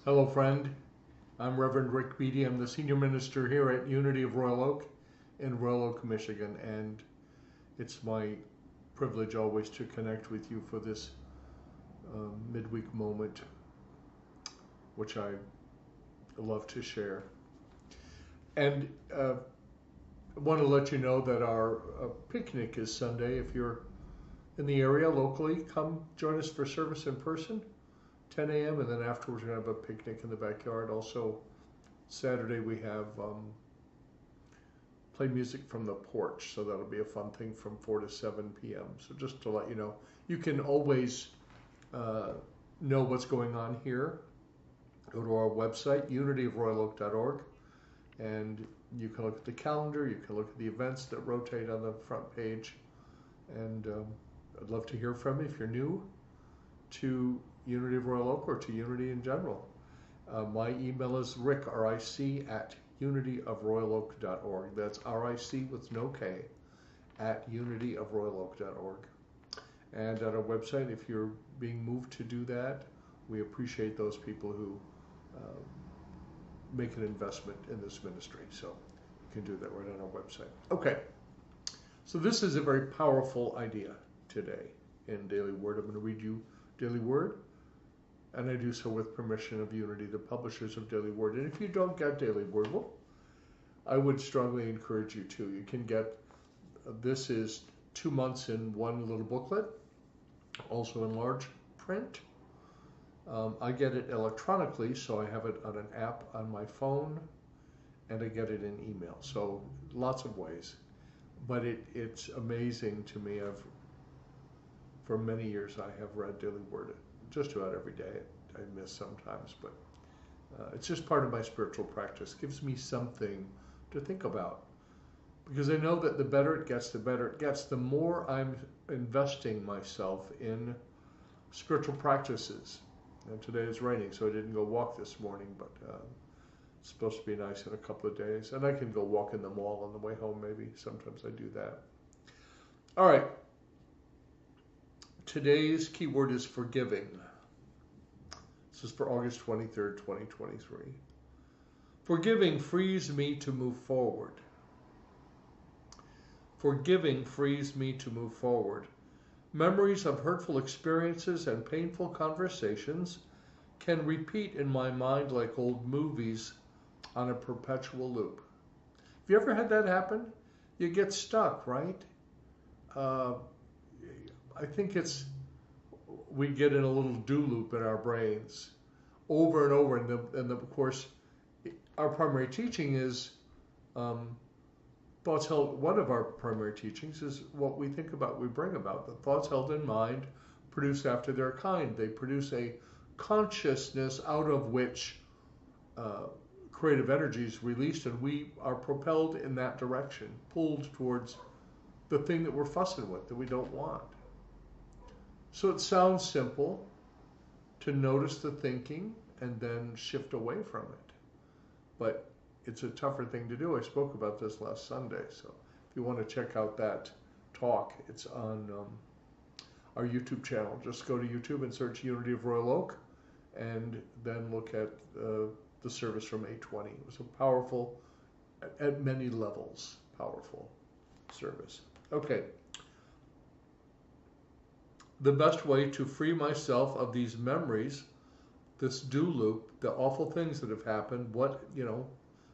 Hello, friend. I'm Reverend Ric Beattie. I'm the senior minister here at Unity of Royal Oak in Royal Oak, Michigan, and it's my privilege always to connect with you for this midweek moment, which I love to share. And I want to let you know that our picnic is Sunday. If you're in the area locally, come join us for service in person, 10 a.m. and then afterwards we're going to have a picnic in the backyard. Also, Saturday we have play music from the porch, so that'll be a fun thing from 4 to 7 p.m. So just to let you know, you can always know what's going on here. Go to our website, unityofroyaloak.org, and you can look at the calendar, you can look at the events that rotate on the front page, and I'd love to hear from you if you're new to Unity of Royal Oak or to Unity in general. My email is ric, R-I-C, at unityofroyaloak.org. That's R-I-C with no K, at unityofroyaloak.org. And at our website, if you're being moved to do that, we appreciate those people who make an investment in this ministry. So you can do that right on our website. Okay, so this is a very powerful idea today in Daily Word. I'm going to read you Daily Word, and I do so with permission of Unity, the publishers of Daily Word. And if you don't get Daily Word, well, I would strongly encourage you to. You can get, this is 2 months in one little booklet, also in large print. I get it electronically, so I have it on an app on my phone, and I get it in email. So lots of ways. But it's amazing to me. For many years, I have read Daily Word just about every day. I miss sometimes, but it's just part of my spiritual practice. It gives me something to think about. Because I know that the better it gets, the better it gets. The more I'm investing myself in spiritual practices. And today is raining, so I didn't go walk this morning, but it's supposed to be nice in a couple of days. And I can go walk in the mall on the way home, maybe. Sometimes I do that. All right. Today's keyword is forgiving. This is for August 23rd, 2023. Forgiving frees me to move forward. Forgiving frees me to move forward. Memories of hurtful experiences and painful conversations can repeat in my mind like old movies on a perpetual loop. Have you ever had that happen? You get stuck, right? I think we get in a little do loop in our brains over and over. And of course, our primary teaching is thoughts held. One of our primary teachings is what we think about, we bring about. The thoughts held in mind produce after their kind. They produce a consciousness out of which creative energy is released, and we are propelled in that direction, pulled towards the thing that we're fussing with, that we don't want. So it sounds simple to notice the thinking and then shift away from it. But it's a tougher thing to do. I spoke about this last Sunday. So if you want to check out that talk, it's on our YouTube channel. Just go to YouTube and search Unity of Royal Oak, and then look at the service from 820. It was a powerful, at many levels, powerful service. Okay. The best way to free myself of these memories, this do loop, the awful things that have happened,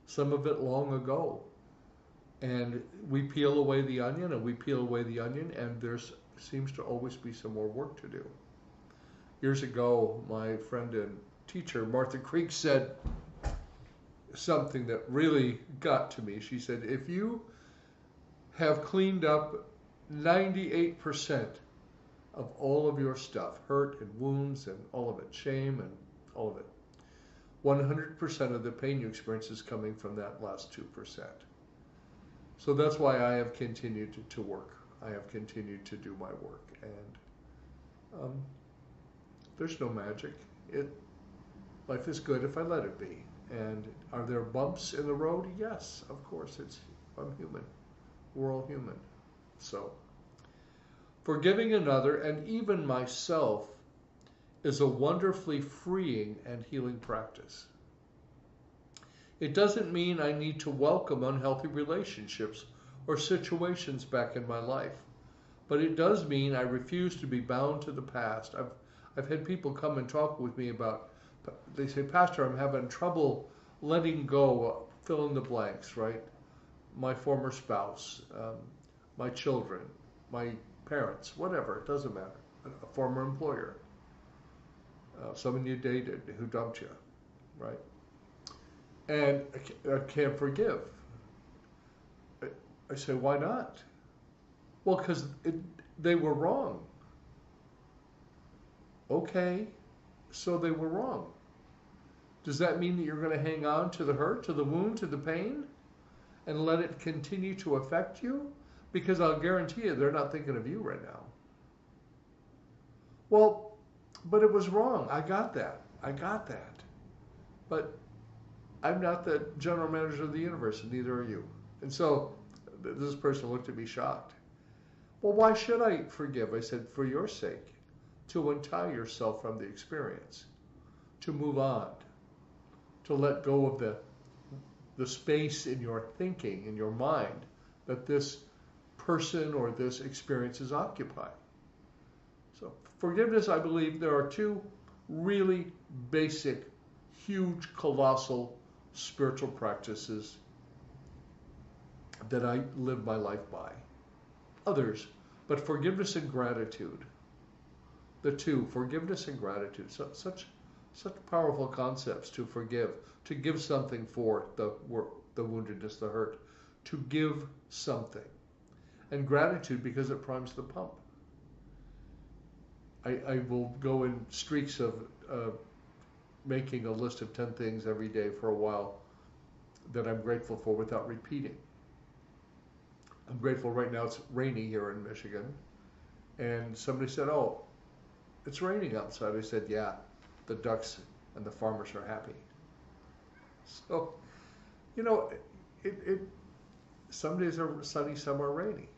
some of it long ago. And we peel away the onion, and there seems to always be some more work to do. Years ago, my friend and teacher, Martha Creek, said something that really got to me. She said, if you have cleaned up 98% of all of your stuff, hurt and wounds and all of it, shame and all of it, 100% of the pain you experience is coming from that last 2%. So that's why I have continued to work. I have continued to do my work. And there's no magic. Life is good if I let it be. And are there bumps in the road? Yes, of course. I'm human. We're all human. So forgiving another and even myself is a wonderfully freeing and healing practice. It doesn't mean I need to welcome unhealthy relationships or situations back in my life, but it does mean I refuse to be bound to the past. I've had people come and talk with me about, they say, Pastor, I'm having trouble letting go, fill in the blanks, right? My former spouse, my children, my parents, whatever, it doesn't matter. A former employer, someone you dated who dumped you, right? And I can't forgive. I say, why not? Well, because they were wrong. Okay, so they were wrong. Does that mean that you're going to hang on to the hurt, to the wound, to the pain, and let it continue to affect you? Because I'll guarantee you they're not thinking of you right now. Well, but it was wrong. I got that. But I'm not the general manager of the universe, and neither are you. And so this person looked at me shocked. Well, why should I forgive? I said, for your sake, to untie yourself from the experience, to move on, to let go of the space in your thinking, in your mind, that this person or this experience is occupying. So forgiveness, I believe there are two really basic, huge, colossal spiritual practices that I live my life by. Others, but forgiveness and gratitude. The two, forgiveness and gratitude, such powerful concepts to forgive, to give something for the woundedness, the hurt, to give something. And gratitude because it primes the pump. I will go in streaks of making a list of 10 things every day for a while that I'm grateful for without repeating. I'm grateful right now it's rainy here in Michigan. And somebody said, oh, it's raining outside. I said, yeah, the ducks and the farmers are happy. So, you know, some days are sunny, some are rainy.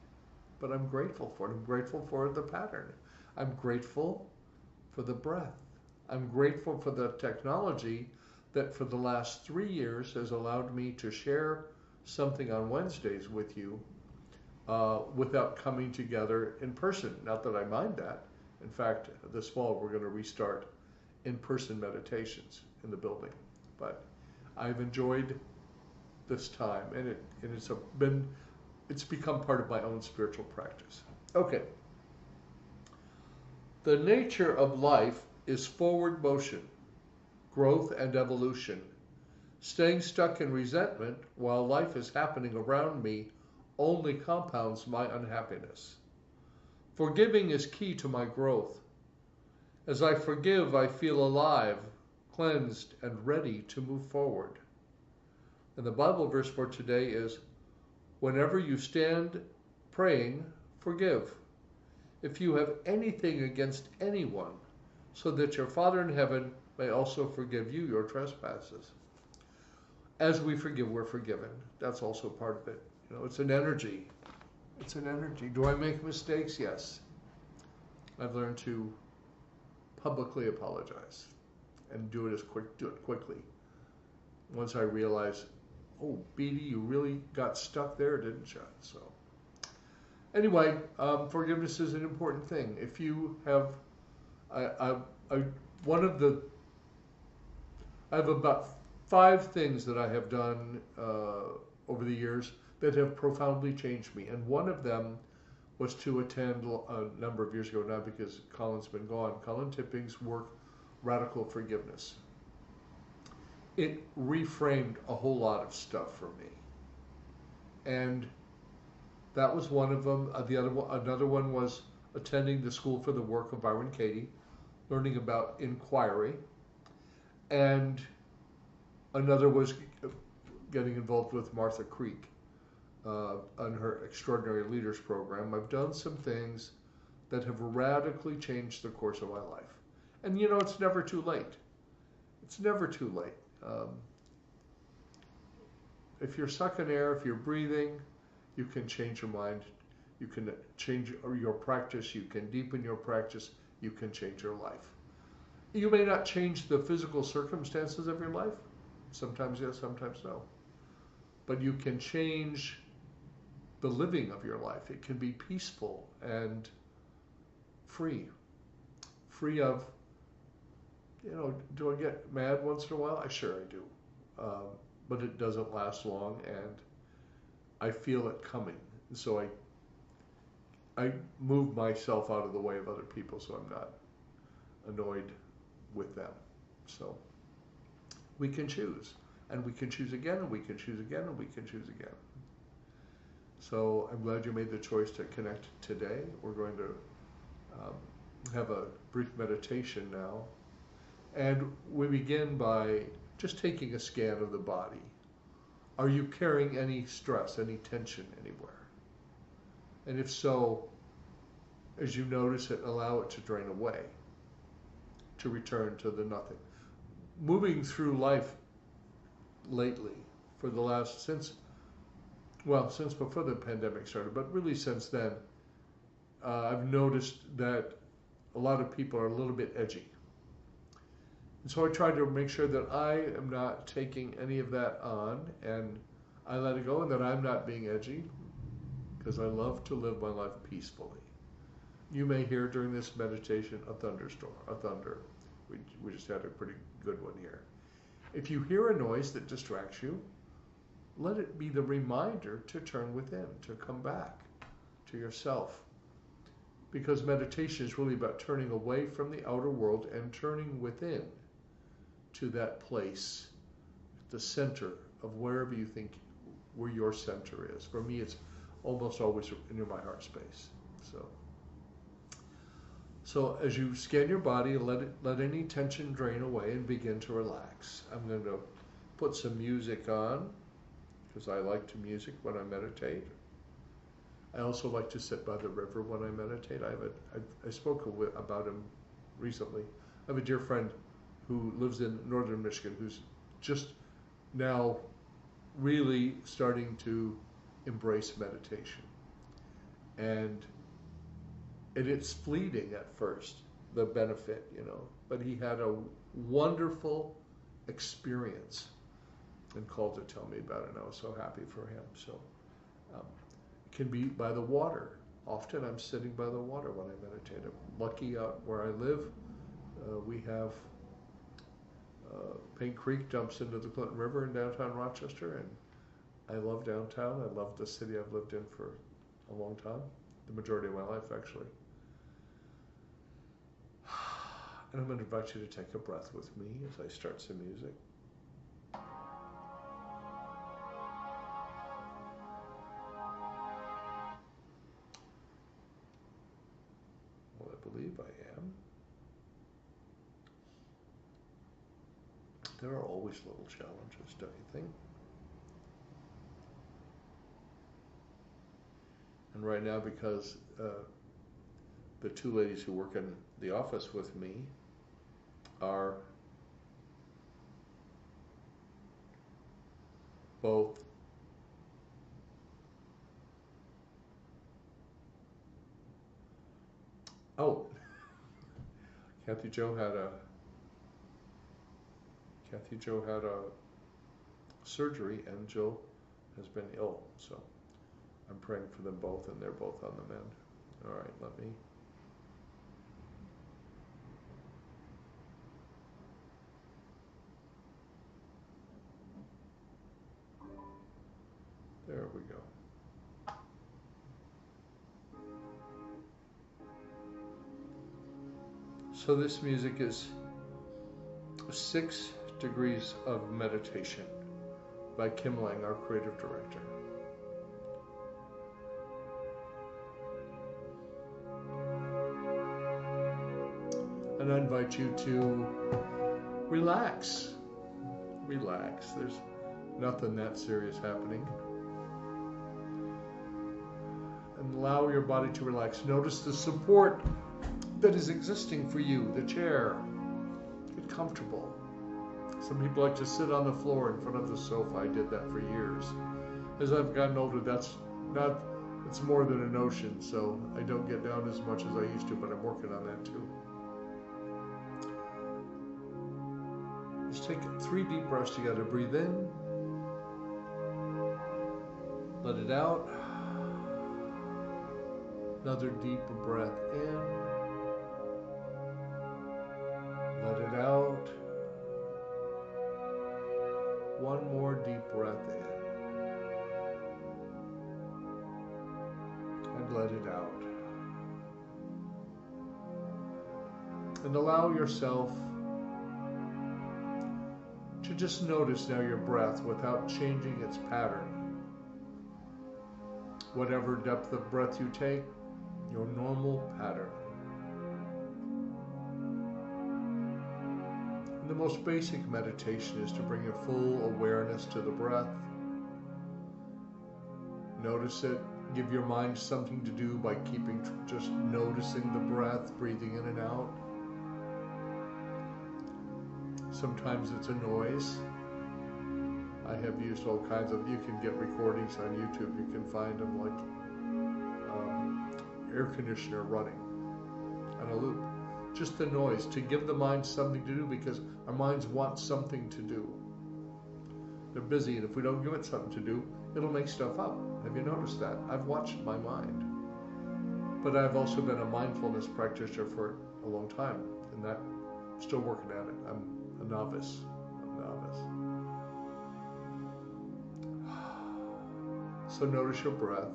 But I'm grateful for it. I'm grateful for the pattern. I'm grateful for the breath. I'm grateful for the technology that for the last 3 years has allowed me to share something on Wednesdays with you without coming together in person. Not that I mind that. In fact, this fall we're going to restart in-person meditations in the building. But I've enjoyed this time, and it's become part of my own spiritual practice. Okay. The nature of life is forward motion, growth and evolution. Staying stuck in resentment while life is happening around me only compounds my unhappiness. Forgiving is key to my growth. As I forgive, I feel alive, cleansed, and ready to move forward. And the Bible verse for today is, whenever you stand praying, forgive, if you have anything against anyone, so that your Father in heaven may also forgive you your trespasses. As we forgive, we're forgiven. That's also part of it. You know, it's an energy. It's an energy. Do I make mistakes? Yes. I've learned to publicly apologize and do it quickly. Once I realize, oh, Beattie, you really got stuck there, didn't you? So, anyway, forgiveness is an important thing. If you have, I have about 5 things that I have done over the years that have profoundly changed me, and one of them was to attend a number of years ago now because Colin's been gone. Colin Tipping's work, Radical Forgiveness. It reframed a whole lot of stuff for me, and that was one of them. Another one was attending the School for the Work of Byron Katie, learning about inquiry, and another was getting involved with Martha Creek on her Extraordinary Leaders program. I've done some things that have radically changed the course of my life. And you know, it's never too late. It's never too late. If you're sucking air, if you're breathing, you can change your mind. You can change your practice. You can deepen your practice. You can change your life. You may not change the physical circumstances of your life. Sometimes yes, sometimes no. But you can change the living of your life. It can be peaceful and free. Free of, do I get mad once in a while? Sure I do. But it doesn't last long, and I feel it coming. And so I move myself out of the way of other people so I'm not annoyed with them. So we can choose, and we can choose again, and we can choose again, and we can choose again. So I'm glad you made the choice to connect today. We're going to have a brief meditation now. And we begin by just taking a scan of the body. Are you carrying any stress, any tension anywhere? And if so, as you notice it, allow it to drain away, to return to the nothing. Moving through life lately, for the last, since before the pandemic started, but really since then, I've noticed that a lot of people are a little bit edgy. And so I try to make sure that I am not taking any of that on, and I let it go, and that I'm not being edgy, because I love to live my life peacefully. You may hear during this meditation a thunderstorm, a thunder. We just had a pretty good one here. If you hear a noise that distracts you, let it be the reminder to turn within, to come back to yourself. Because meditation is really about turning away from the outer world and turning within to that place, the center of wherever you think where your center is. For me, it's almost always near my heart space. So as you scan your body, let any tension drain away and begin to relax. I'm going to put some music on, because I like to music when I meditate. I also like to sit by the river when I meditate. I spoke about him recently. I have a dear friend who lives in northern Michigan who's just now really starting to embrace meditation. And it's fleeting at first, the benefit, but he had a wonderful experience and called to tell me about it, and I was so happy for him. So it can be by the water. Often I'm sitting by the water when I meditate. I'm lucky out where I live. We have Paint Creek dumps into the Clinton River in downtown Rochester, and I love downtown. I love the city I've lived in for a long time, the majority of my life actually. And I'm going to invite you to take a breath with me as I start some music. Well, I believe I am. There are always little challenges, don't you think? And right now, because the two ladies who work in the office with me are both Kathy Jo had a surgery, and Jill has been ill, so I'm praying for them both, and they're both on the mend. All right, let me. There we go. So this music is 6 Degrees of Meditation by Kim Lange, our creative director. And I invite you to relax. Relax. There's nothing that serious happening. And allow your body to relax. Notice the support that is existing for you, the chair. Get comfortable. Some people like to sit on the floor in front of the sofa. I did that for years. As I've gotten older, it's more than a notion, so I don't get down as much as I used to, but I'm working on that too. Just take 3 deep breaths together. Breathe in. Let it out. Another deep breath in. Let it out. One more deep breath in. And let it out. And allow yourself to just notice now your breath without changing its pattern. Whatever depth of breath you take, your normal pattern. And the most basic meditation is to bring a full awareness to the breath. Notice it. Give your mind something to do by just noticing the breath, breathing in and out. Sometimes it's a noise. I have used all kinds of, you can get recordings on YouTube, you can find them like air conditioner running on a loop. Just the noise, to give the mind something to do, because our minds want something to do. They're busy, and if we don't give it something to do, it'll make stuff up. Have you noticed that? I've watched my mind. But I've also been a mindfulness practitioner for a long time, and that, I'm still working at it. I'm a novice. So notice your breath.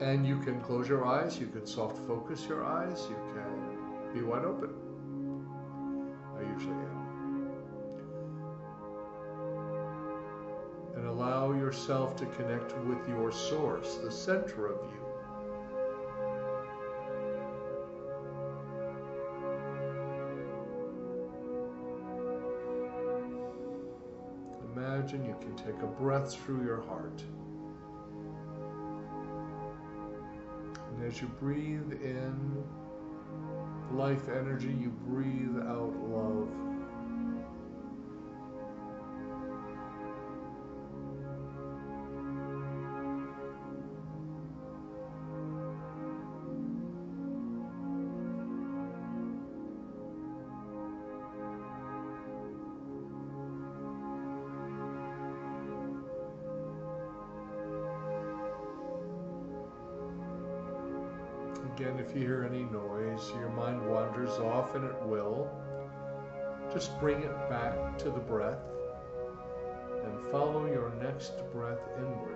And you can close your eyes, you can soft focus your eyes, you can be wide open. I usually am. And allow yourself to connect with your source, the center of you. Imagine you can take a breath through your heart. And as you breathe in life energy, you breathe out love. Again, if you hear any noise, your mind wanders off, and it will. Just bring it back to the breath and follow your next breath inward.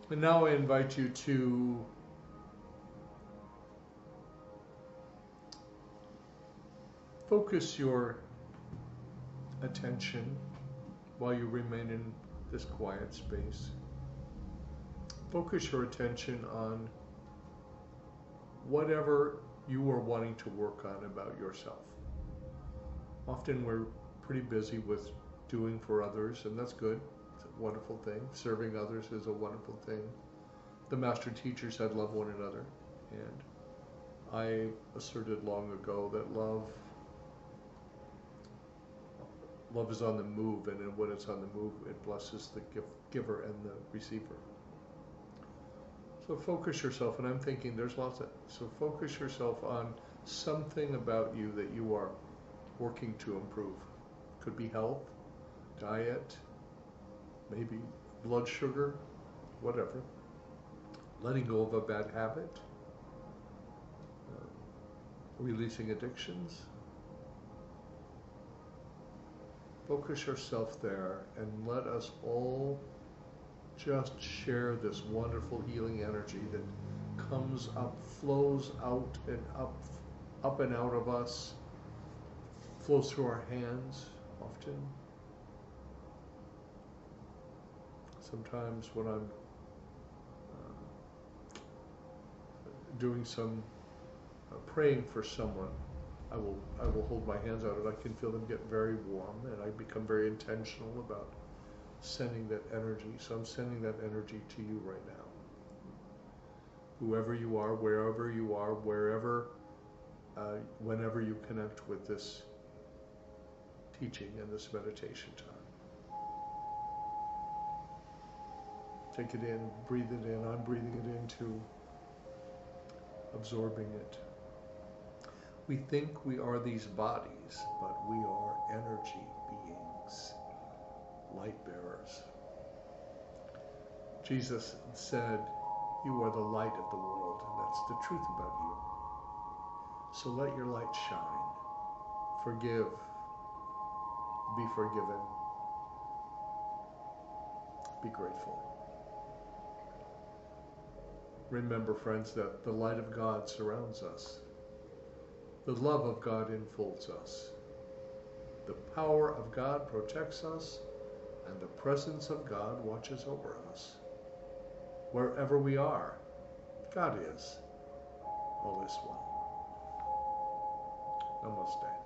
And now I invite you to focus your attention while you remain in this quiet space. Focus your attention on whatever you are wanting to work on about yourself. Often we're pretty busy with doing for others, and that's good. It's a wonderful thing. Serving others is a wonderful thing. The master teacher said, love one another. And I asserted long ago that love is on the move, and when it's on the move, it blesses the giver and the receiver. So focus yourself, and I'm thinking there's lots of, so focus yourself on something about you that you are working to improve. Could be health, diet, maybe blood sugar, whatever. Letting go of a bad habit, releasing addictions. Focus yourself there and let us all just share this wonderful healing energy that comes up, flows out and up and out of us, flows through our hands often. Sometimes when I'm doing some praying for someone, I will hold my hands out and I can feel them get very warm, and I become very intentional about sending that energy. So I'm sending that energy to you right now. Whoever you are, wherever you are, wherever, whenever you connect with this teaching and this meditation time. Take it in, breathe it in. I'm breathing it into, absorbing it. We think we are these bodies, but we are energy beings, light bearers. Jesus said, you are the light of the world, and that's the truth about you. So let your light shine. Forgive. Be forgiven. Be grateful. Remember, friends, that the light of God surrounds us. The love of God enfolds us. The power of God protects us, and the presence of God watches over us. Wherever we are, God is. All is well. Namaste.